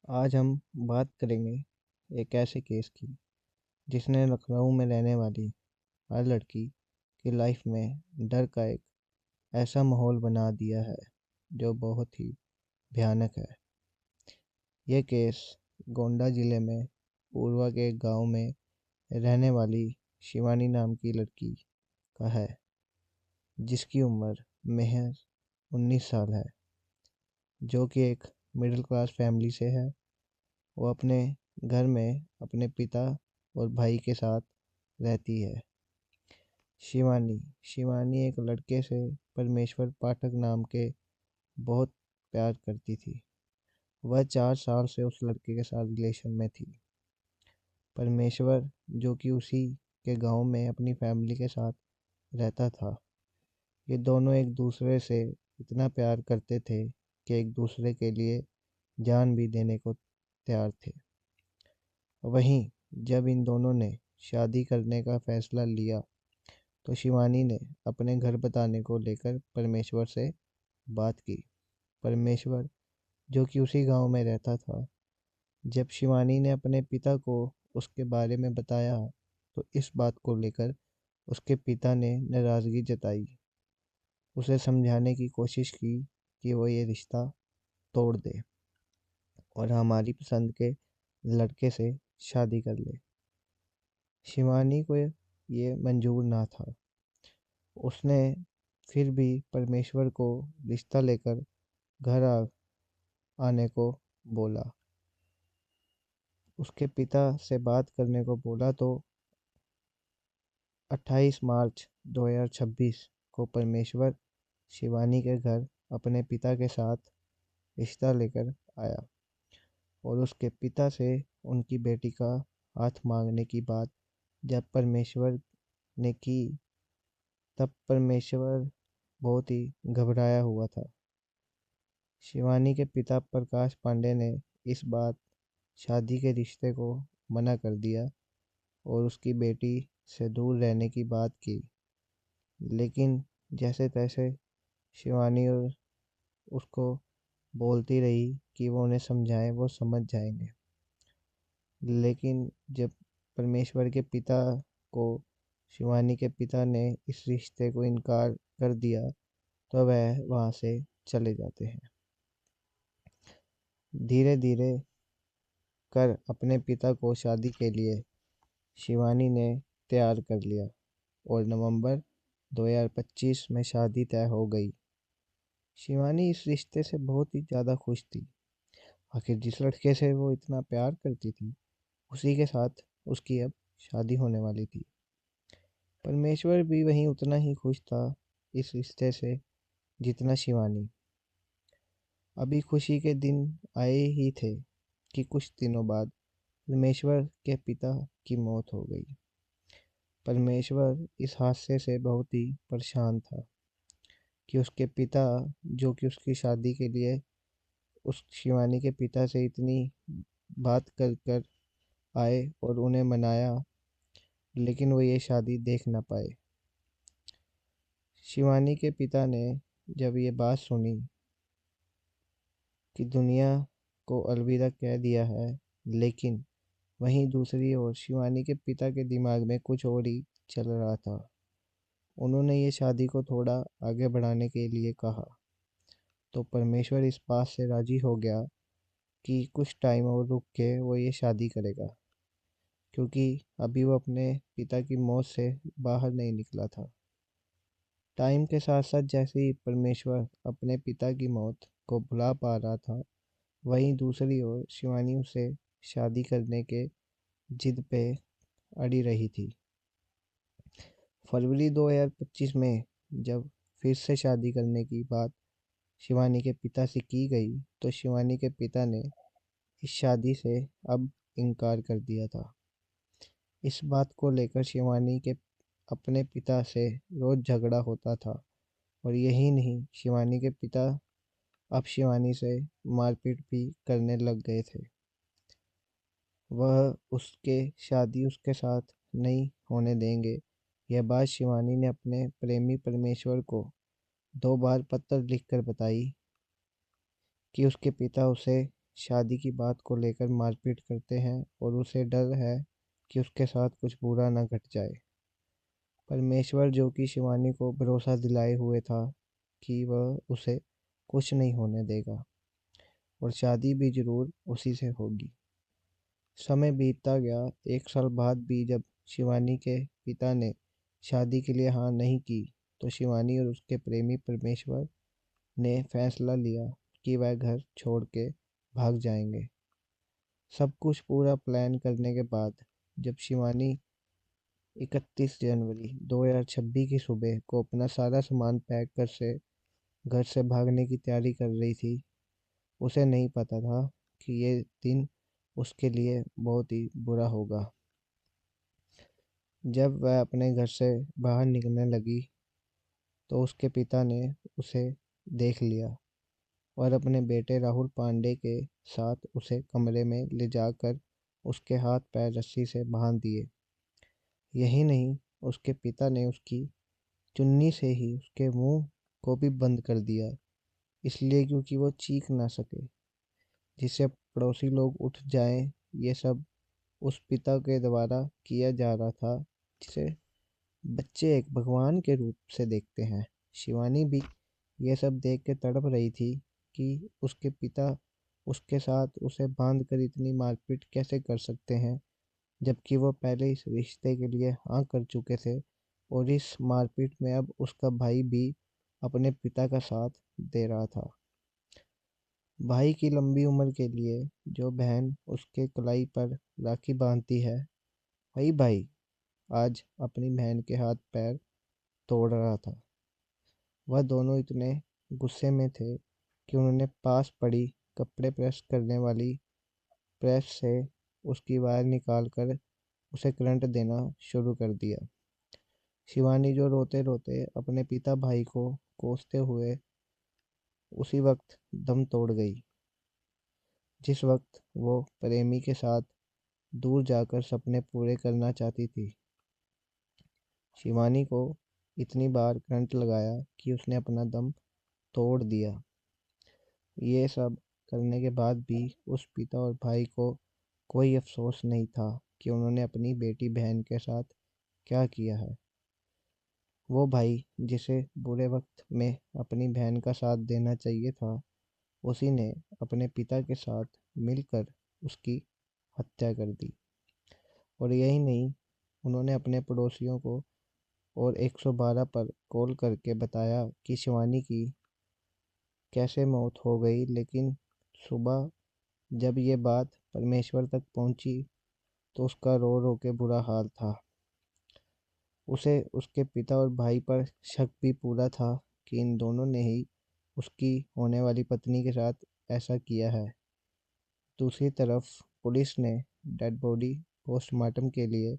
आज हम बात करेंगे एक ऐसे केस की जिसने लखनऊ में रहने वाली हर लड़की की लाइफ में डर का एक ऐसा माहौल बना दिया है जो बहुत ही भयानक है। ये केस गोंडा जिले में पूर्वा के एक गांव में रहने वाली शिवानी नाम की लड़की का है, जिसकी उम्र महज 19 साल है, जो कि एक मिडिल क्लास फैमिली से है। वो अपने घर में अपने पिता और भाई के साथ रहती है। शिवानी शिवानी एक लड़के से, परमेश्वर पाठक नाम के, बहुत प्यार करती थी। वह 4 साल से उस लड़के के साथ रिलेशन में थी। परमेश्वर, जो कि उसी के गांव में अपनी फैमिली के साथ रहता था, ये दोनों एक दूसरे से इतना प्यार करते थे कि एक दूसरे के लिए जान भी देने को तैयार थे। वहीं जब इन दोनों ने शादी करने का फैसला लिया तो शिवानी ने अपने घर बताने को लेकर परमेश्वर से बात की। परमेश्वर, जो कि उसी गांव में रहता था, जब शिवानी ने अपने पिता को उसके बारे में बताया तो इस बात को लेकर उसके पिता ने नाराज़गी जताई। उसे समझाने की कोशिश की कि वो ये रिश्ता तोड़ दे और हमारी पसंद के लड़के से शादी कर ले। शिवानी को ये मंजूर ना था। उसने फिर भी परमेश्वर को रिश्ता लेकर घर आने को बोला। उसके पिता से बात करने को बोला तो 28 मार्च 2026 को परमेश्वर शिवानी के घर अपने पिता के साथ रिश्ता लेकर आया और उसके पिता से उनकी बेटी का हाथ मांगने की बात जब परमेश्वर ने की, तब परमेश्वर बहुत ही घबराया हुआ था। शिवानी के पिता प्रकाश पांडे ने इस बात शादी के रिश्ते को मना कर दिया और उसकी बेटी से दूर रहने की बात की। लेकिन जैसे तैसे शिवानी और उसको बोलती रही कि वो उन्हें समझाएं, वो समझ जाएंगे। लेकिन जब परमेश्वर के पिता को शिवानी के पिता ने इस रिश्ते को इनकार कर दिया तो वह वहाँ से चले जाते हैं। धीरे धीरे कर अपने पिता को शादी के लिए शिवानी ने तैयार कर लिया और नवंबर 2025 में शादी तय हो गई। शिवानी इस रिश्ते से बहुत ही ज़्यादा खुश थी। आखिर जिस लड़के से वो इतना प्यार करती थी, उसी के साथ उसकी अब शादी होने वाली थी। परमेश्वर भी वहीं उतना ही खुश था इस रिश्ते से जितना शिवानी। अभी खुशी के दिन आए ही थे कि कुछ दिनों बाद परमेश्वर के पिता की मौत हो गई। परमेश्वर इस हादसे से बहुत ही परेशान था कि उसके पिता, जो कि उसकी शादी के लिए उस शिवानी के पिता से इतनी बात कर कर आए और उन्हें मनाया, लेकिन वो ये शादी देख ना पाए। शिवानी के पिता ने जब ये बात सुनी कि दुनिया को अलविदा कह दिया है, लेकिन वहीं दूसरी ओर शिवानी के पिता के दिमाग में कुछ और ही चल रहा था। उन्होंने ये शादी को थोड़ा आगे बढ़ाने के लिए कहा तो परमेश्वर इस बात से राजी हो गया कि कुछ टाइम और रुक के वो ये शादी करेगा, क्योंकि अभी वो अपने पिता की मौत से बाहर नहीं निकला था। टाइम के साथ साथ जैसे ही परमेश्वर अपने पिता की मौत को भुला पा रहा था, वहीं दूसरी ओर शिवानी उसे शादी करने के जिद पे अड़ी रही थी। फरवरी 2025 में जब फिर से शादी करने की बात शिवानी के पिता से की गई तो शिवानी के पिता ने इस शादी से अब इनकार कर दिया था। इस बात को लेकर शिवानी के अपने पिता से रोज झगड़ा होता था और यही नहीं, शिवानी के पिता अब शिवानी से मारपीट भी करने लग गए थे। वह उसके शादी उसके साथ नहीं होने देंगे। यह बात शिवानी ने अपने प्रेमी परमेश्वर को 2 बार पत्र लिखकर बताई कि उसके पिता उसे शादी की बात को लेकर मारपीट करते हैं और उसे डर है कि उसके साथ कुछ बुरा ना घट जाए। परमेश्वर जो कि शिवानी को भरोसा दिलाए हुए था कि वह उसे कुछ नहीं होने देगा और शादी भी जरूर उसी से होगी। समय बीतता गया। 1 साल बाद भी जब शिवानी के पिता ने शादी के लिए हाँ नहीं की, तो शिवानी और उसके प्रेमी परमेश्वर ने फैसला लिया कि वह घर छोड़ के भाग जाएंगे। सब कुछ पूरा प्लान करने के बाद जब शिवानी 31 जनवरी 2026 की सुबह को अपना सारा सामान पैक कर से घर से भागने की तैयारी कर रही थी, उसे नहीं पता था कि ये दिन उसके लिए बहुत ही बुरा होगा। जब वह अपने घर से बाहर निकलने लगी तो उसके पिता ने उसे देख लिया और अपने बेटे राहुल पांडे के साथ उसे कमरे में ले जाकर उसके हाथ पैर रस्सी से बांध दिए। यही नहीं, उसके पिता ने उसकी चुन्नी से ही उसके मुंह को भी बंद कर दिया, इसलिए क्योंकि वो चीख ना सके, जिससे पड़ोसी लोग उठ जाएं। ये सब उस पिता के द्वारा किया जा रहा था जिसे बच्चे एक भगवान के रूप से देखते हैं। शिवानी भी ये सब देख के तड़प रही थी कि उसके पिता उसके साथ उसे बांध कर इतनी मारपीट कैसे कर सकते हैं, जबकि वो पहले इस रिश्ते के लिए हाँ कर चुके थे और इस मारपीट में अब उसका भाई भी अपने पिता का साथ दे रहा था। भाई की लंबी उम्र के लिए जो बहन उसके कलाई पर राखी बांधती है, वही भाई आज अपनी बहन के हाथ पैर तोड़ रहा था। वह दोनों इतने गुस्से में थे कि उन्होंने पास पड़ी कपड़े प्रेस करने वाली प्रेस से उसकी वायर निकाल कर उसे करंट देना शुरू कर दिया। शिवानी जो रोते रोते अपने पिता भाई को कोसते हुए उसी वक्त दम तोड़ गई, जिस वक्त वो प्रेमी के साथ दूर जाकर सपने पूरे करना चाहती थी। शिवानी को इतनी बार करंट लगाया कि उसने अपना दम तोड़ दिया। ये सब करने के बाद भी उस पिता और भाई को कोई अफसोस नहीं था कि उन्होंने अपनी बेटी बहन के साथ क्या किया है। वो भाई जिसे बुरे वक्त में अपनी बहन का साथ देना चाहिए था, उसी ने अपने पिता के साथ मिलकर उसकी हत्या कर दी। और यही नहीं, उन्होंने अपने पड़ोसियों को और 112 पर कॉल करके बताया कि शिवानी की कैसे मौत हो गई। लेकिन सुबह जब ये बात परमेश्वर तक पहुंची तो उसका रो रो के बुरा हाल था। उसे उसके पिता और भाई पर शक भी पूरा था कि इन दोनों ने ही उसकी होने वाली पत्नी के साथ ऐसा किया है। दूसरी तरफ पुलिस ने डेड बॉडी पोस्टमार्टम के लिए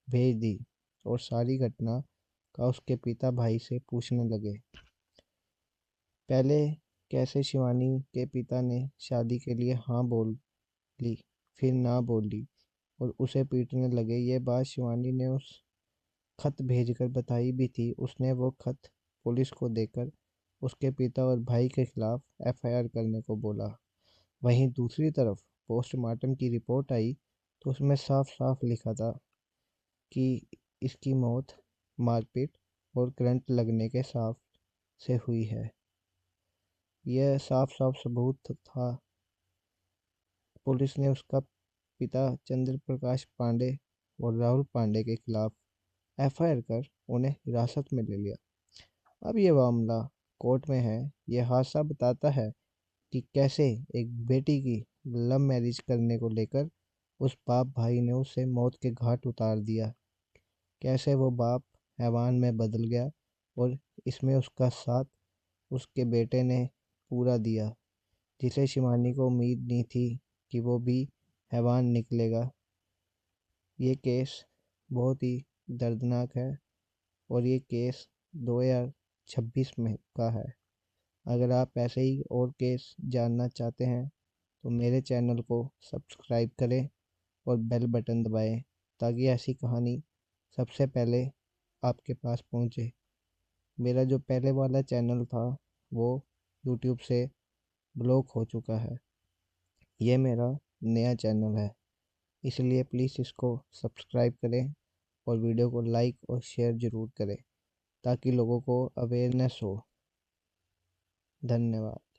भेज दी और सारी घटना का उसके पिता भाई से पूछने लगे। पहले कैसे शिवानी के पिता ने शादी के लिए हाँ बोल ली, फिर ना बोली और उसे पीटने लगे। ये बात शिवानी ने उस खत भेजकर बताई भी थी। उसने वो खत पुलिस को देकर उसके पिता और भाई के खिलाफ एफआईआर करने को बोला। वहीं दूसरी तरफ पोस्टमार्टम की रिपोर्ट आई तो उसमें साफ साफ लिखा था कि इसकी मौत मारपीट और करंट लगने के साफ से हुई है। यह साफ साफ सबूत था। पुलिस ने उसका पिता चंद्र प्रकाश पांडे और राहुल पांडे के खिलाफ एफआईआर कर उन्हें हिरासत में ले लिया। अब ये मामला कोर्ट में है। यह हादसा बताता है कि कैसे एक बेटी की लव मैरिज करने को लेकर उस बाप भाई ने उसे मौत के घाट उतार दिया। कैसे वो बाप हैवान में बदल गया और इसमें उसका साथ उसके बेटे ने पूरा दिया, जिसे शिवानी को उम्मीद नहीं थी कि वो भी हैवान निकलेगा। ये केस बहुत ही दर्दनाक है और ये केस 2026 में का है। अगर आप ऐसे ही और केस जानना चाहते हैं तो मेरे चैनल को सब्सक्राइब करें और बेल बटन दबाएं ताकि ऐसी कहानी सबसे पहले आपके पास पहुंचे। मेरा जो पहले वाला चैनल था वो यूट्यूब से ब्लॉक हो चुका है, ये मेरा नया चैनल है, इसलिए प्लीज़ इसको सब्सक्राइब करें और वीडियो को लाइक और शेयर ज़रूर करें ताकि लोगों को अवेयरनेस हो। धन्यवाद।